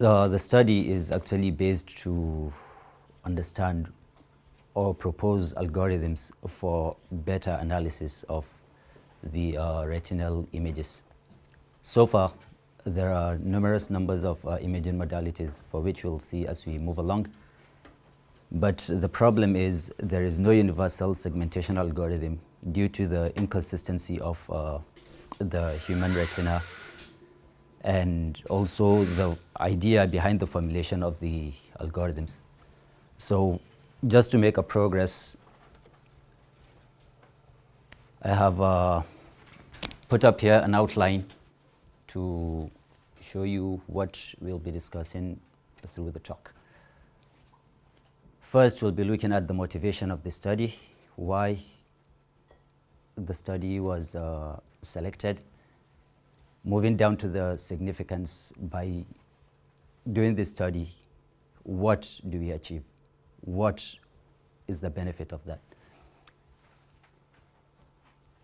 The study is actually based to understand or propose algorithms for better analysis of the retinal images. So far, there are numerous numbers of imaging modalities for which we'll see as we move along. But the problem is there is no universal segmentation algorithm due to the inconsistency of the human retina and also the idea behind the formulation of the algorithms. So just to make a progress, I have put up here an outline to show you what we'll be discussing through the talk. First, we'll be looking at the motivation of the study, why the study was selected, moving down to the significance. By doing this study, what do we achieve? What is the benefit of that?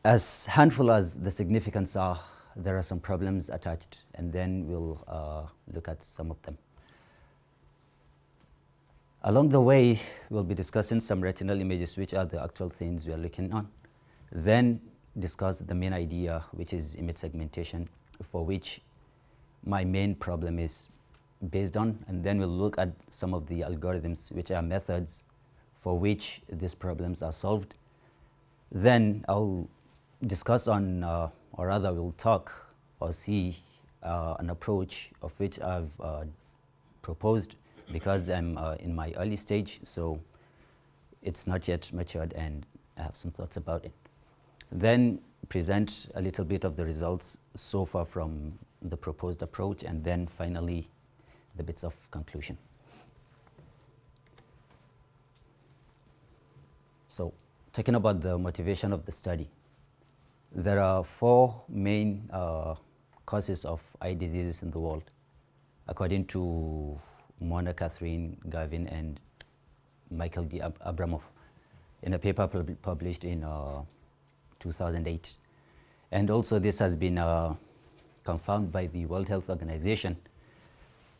As handful as the significance are, there are some problems attached, and then we'll look at some of them. Along the way, we'll be discussing some retinal images, which are the actual things we are looking on. Then discuss the main idea, which is image segmentation, for which my main problem is based on, and then we'll look at some of the algorithms, which are methods for which these problems are solved. Then I'll discuss on, or rather we'll talk or see an approach of which I've proposed, because I'm in my early stage, so it's not yet matured and I have some thoughts about it. Then present a little bit of the results so far from the proposed approach, and then finally the bits of conclusion. So talking about the motivation of the study, there are four main causes of eye diseases in the world, according to Mona Catherine Gavin and Michael D. Abramoff in a paper published in 2008. And also this has been confirmed by the World Health Organization.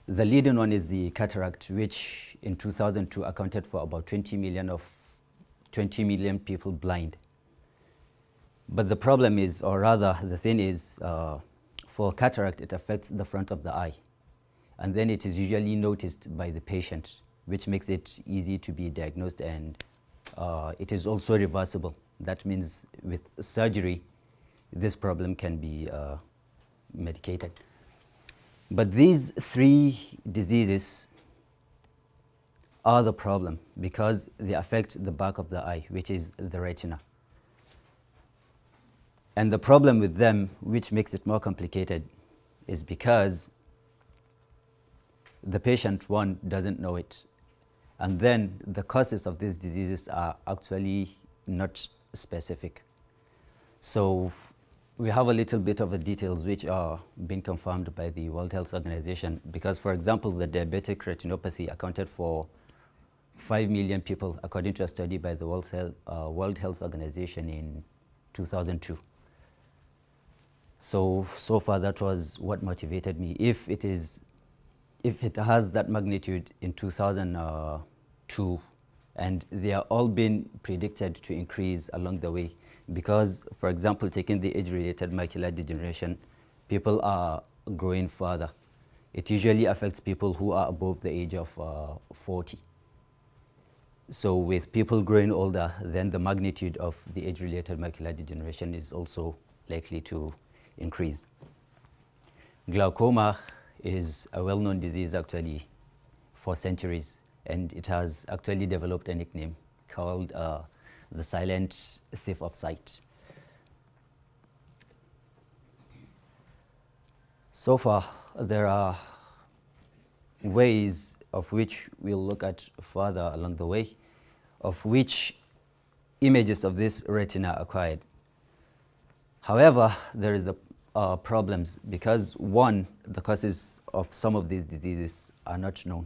The leading one is the cataract, which in 2002 accounted for about 20 million people blind. But the problem is, or rather the thing is, for cataract it affects the front of the eye, and then it is usually noticed by the patient, which makes it easy to be diagnosed, and it is also reversible. That means with surgery this problem can be medicated. But these three diseases are the problem because they affect the back of the eye, which is the retina. And the problem with them, which makes it more complicated, is because the patient, one, doesn't know it. And then the causes of these diseases are actually not specific. So we have a little bit of the details which are being confirmed by the World Health Organization, because, for example, the diabetic retinopathy accounted for 5 million people, according to a study by the World Health Organization in 2002. So far that was what motivated me. If it has that magnitude in 2002, and they are all being predicted to increase along the way, because, for example, taking the age-related macular degeneration, people are growing further. It usually affects people who are above the age of 40. So with people growing older, then the magnitude of the age-related macular degeneration is also likely to increase. Glaucoma is a well-known disease actually for centuries, and it has actually developed a nickname called the silent thief of sight. So far, there are ways of which we'll look at further along the way, of which images of this retina are acquired. However, there is the problems, because one, the causes of some of these diseases are not known.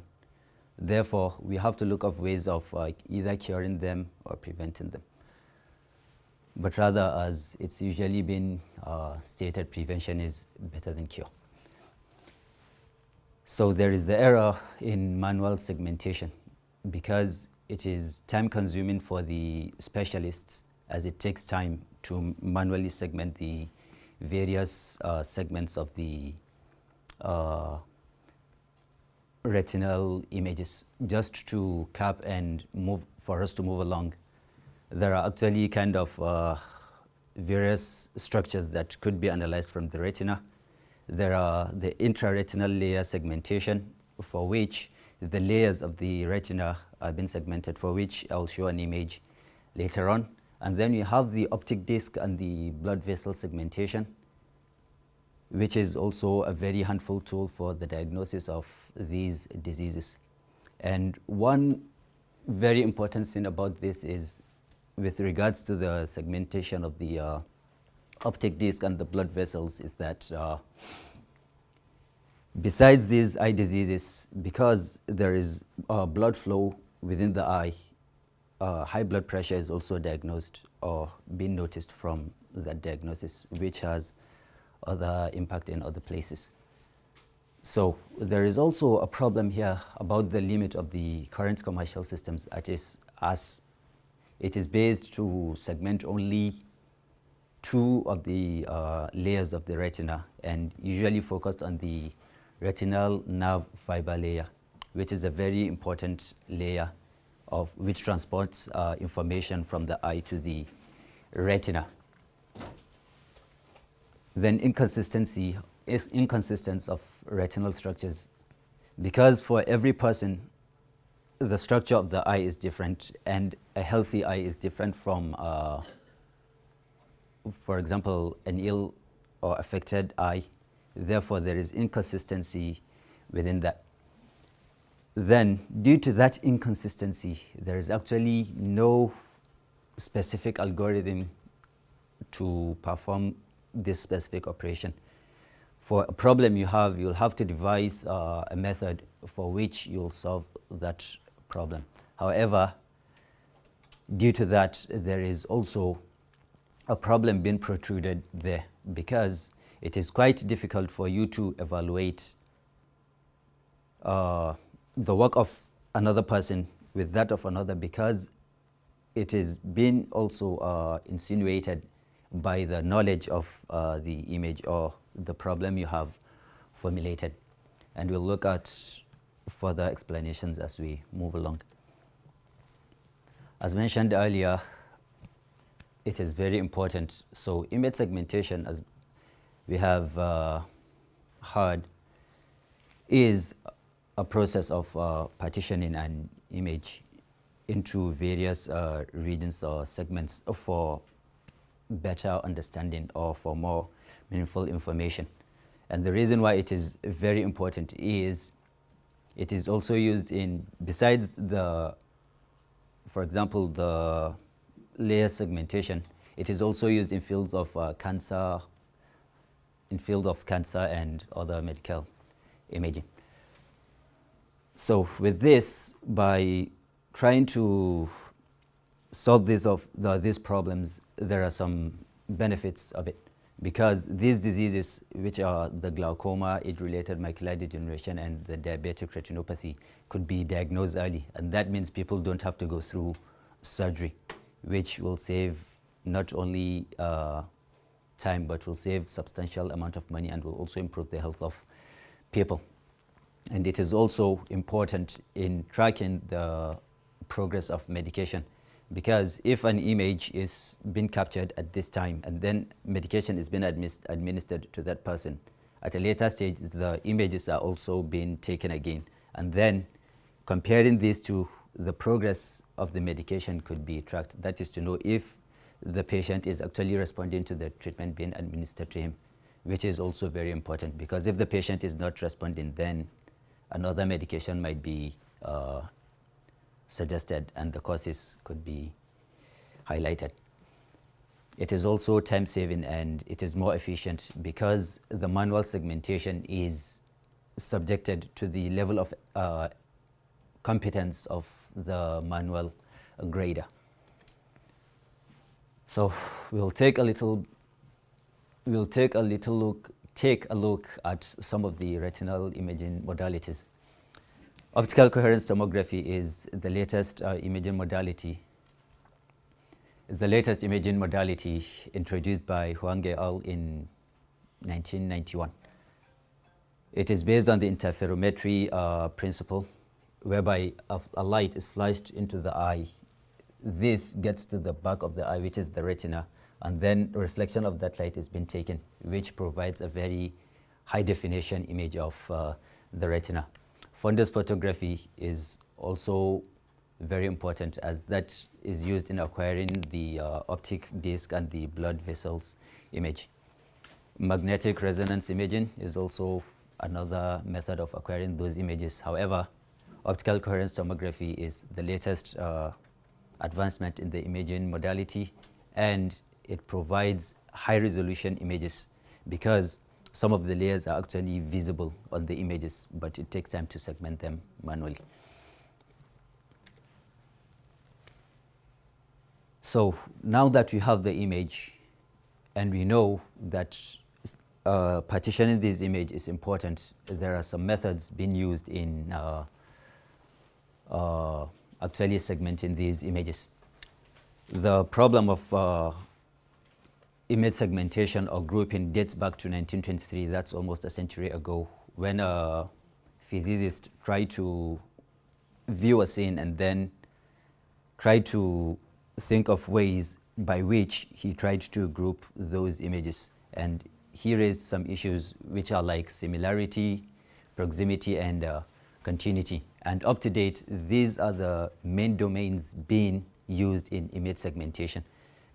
Therefore, we have to look at ways of either curing them or preventing them. But rather, as it's usually been stated, prevention is better than cure. So there is the error in manual segmentation because it is time consuming for the specialists, as it takes time to manually segment the various segments of the uh, retinal images just to cap and move for us to move along. There are actually kind of various structures that could be analyzed from the retina. There are the intraretinal layer segmentation, for which the layers of the retina have been segmented, for which I'll show an image later on. And then you have the optic disc and the blood vessel segmentation, which is also a very handful tool for the diagnosis of these diseases. And one very important thing about this is, with regards to the segmentation of the optic disc and the blood vessels, is that besides these eye diseases, because there is blood flow within the eye, high blood pressure is also diagnosed or being noticed from that diagnosis, which has other impact in other places. So there is also a problem here about the limit of the current commercial systems, as it is based to segment only two of the layers of the retina, and usually focused on the retinal nerve fiber layer, which is a very important layer of which transports information from the eye to the retina. Then inconsistence of retinal structures, because for every person the structure of the eye is different, and a healthy eye is different from for example, an ill or affected eye. Therefore, there is inconsistency within that. Then, due to that inconsistency, there is actually no specific algorithm to perform this specific operation. For a problem you have, you'll have to devise a method for which you'll solve that problem. However, due to that, there is also a problem being protruded there, because it is quite difficult for you to evaluate the work of another person with that of another, because it is being also insinuated by the knowledge of the image or the problem you have formulated. And we'll look at further explanations as we move along. As mentioned earlier, it is very important. So image segmentation, as we have heard, is a process of partitioning an image into various regions or segments for better understanding or for more meaningful information. And the reason why it is very important is it is also used in, besides the, for example, the layer segmentation, it is also used in fields of cancer and other medical imaging. So with this, by trying to solve these problems, there are some benefits of it, because these diseases, which are the glaucoma, age-related macular degeneration, and the diabetic retinopathy, could be diagnosed early, and that means people don't have to go through surgery, which will save not only time, but will save substantial amount of money and will also improve the health of people. And it is also important in tracking the progress of medication, because if an image is being captured at this time and then medication is being administered to that person, at a later stage the images are also being taken again, and then comparing these to the progress of the medication could be tracked. That is to know if the patient is actually responding to the treatment being administered to him, which is also very important, because if the patient is not responding, then another medication might be suggested and the causes could be highlighted. It is also time saving and it is more efficient, because the manual segmentation is subjected to the level of competence of the manual grader. So we'll take a little look take a look at some of the retinal imaging modalities. Optical coherence tomography is the latest imaging modality. It's the latest imaging modality introduced by Huang et al. In 1991. It is based on the interferometry principle, whereby a light is flashed into the eye. This gets to the back of the eye, which is the retina, and then a reflection of that light is being taken, which provides a very high definition image of the retina. Fundus photography is also very important, as that is used in acquiring the optic disc and the blood vessels image. Magnetic resonance imaging is also another method of acquiring those images. However, optical coherence tomography is the latest advancement in the imaging modality, and it provides high resolution images because some of the layers are actually visible on the images, but it takes time to segment them manually. So now that we have the image and we know that partitioning this image is important, there are some methods being used in actually segmenting these images. The problem of image segmentation or grouping dates back to 1923. That's almost a century ago, when a physicist tried to view a scene and then tried to think of ways by which he tried to group those images. And he raised some issues which are like similarity, proximity, and continuity. And up to date, these are the main domains being used in image segmentation,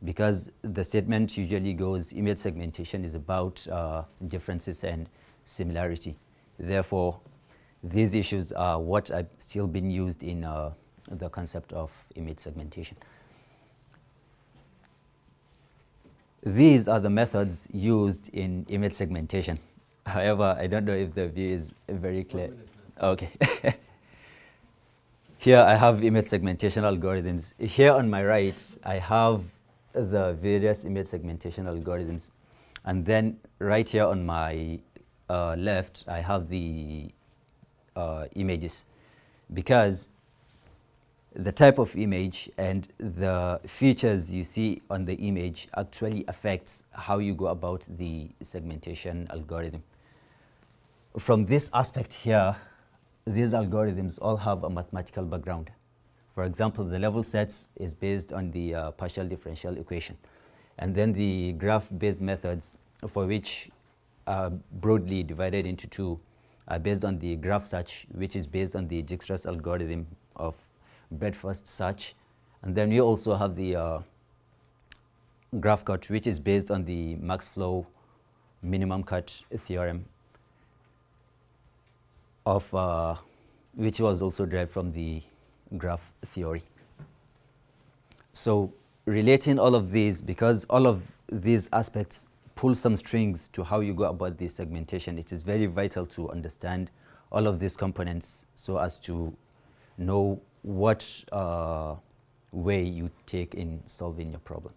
because the statement usually goes, image segmentation is about differences and similarity. Therefore, these issues are what are still being used in the concept of image segmentation. These are the methods used in image segmentation. However, I don't know if the view is very clear. Okay. Here I have image segmentation algorithms. Here on my right, I have the various image segmentation algorithms. And then right here on my left, I have the images, because the type of image and the features you see on the image actually affects how you go about the segmentation algorithm. From this aspect here, these algorithms all have a mathematical background. For example, the level sets is based on the partial differential equation. And then the graph-based methods, for which are broadly divided into two, are based on the graph search, which is based on the Dijkstra's algorithm of breadth-first search. And then we also have the graph cut, which is based on the max-flow minimum cut theorem, of which was also derived from the graph theory. So relating all of these, because all of these aspects pull some strings to how you go about this segmentation, it is very vital to understand all of these components so as to know what way you take in solving your problem.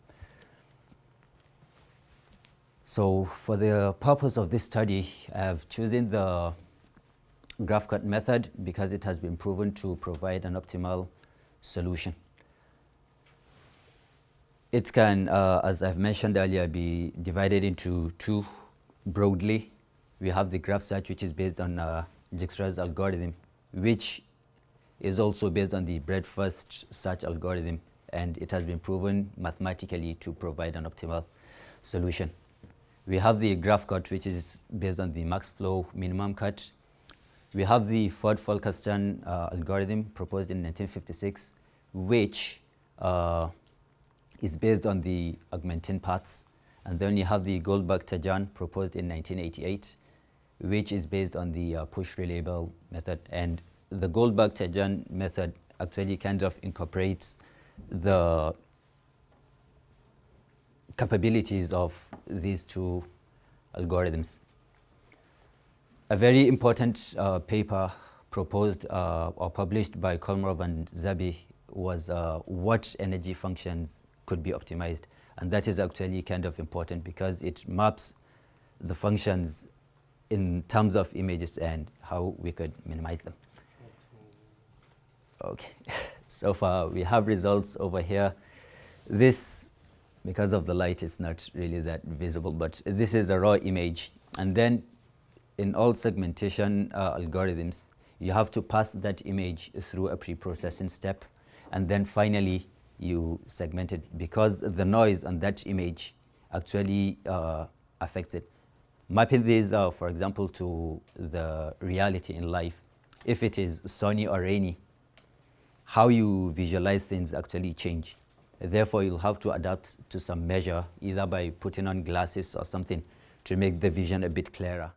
So for the purpose of this study, I have chosen the graph cut method because it has been proven to provide an optimal solution. It can, as I've mentioned earlier, be divided into two broadly. We have the graph search, which is based on Dijkstra's algorithm, which is also based on the breadth-first search algorithm, and it has been proven mathematically to provide an optimal solution. We have the graph cut, which is based on the max-flow minimum cut. We have the Ford-Fulkerston algorithm proposed in 1956, which is based on the augmenting paths. And then you have the Goldberg-Tajan proposed in 1988, which is based on the push relabel method. And the Goldberg-Tajan method actually kind of incorporates the capabilities of these two algorithms. A very important paper proposed or published by Kolmorov and Zabi was what energy functions could be optimized. And that is actually kind of important because it maps the functions in terms of images and how we could minimize them. Okay, so far we have results over here. This, because of the light, it's not really that visible, but this is a raw image. And then in all segmentation algorithms, you have to pass that image through a pre-processing step, and then finally you segment it, because the noise on that image actually affects it. Mapping these, for example, to the reality in life, if it is sunny or rainy, how you visualize things actually change. Therefore, you'll have to adapt to some measure, either by putting on glasses or something to make the vision a bit clearer.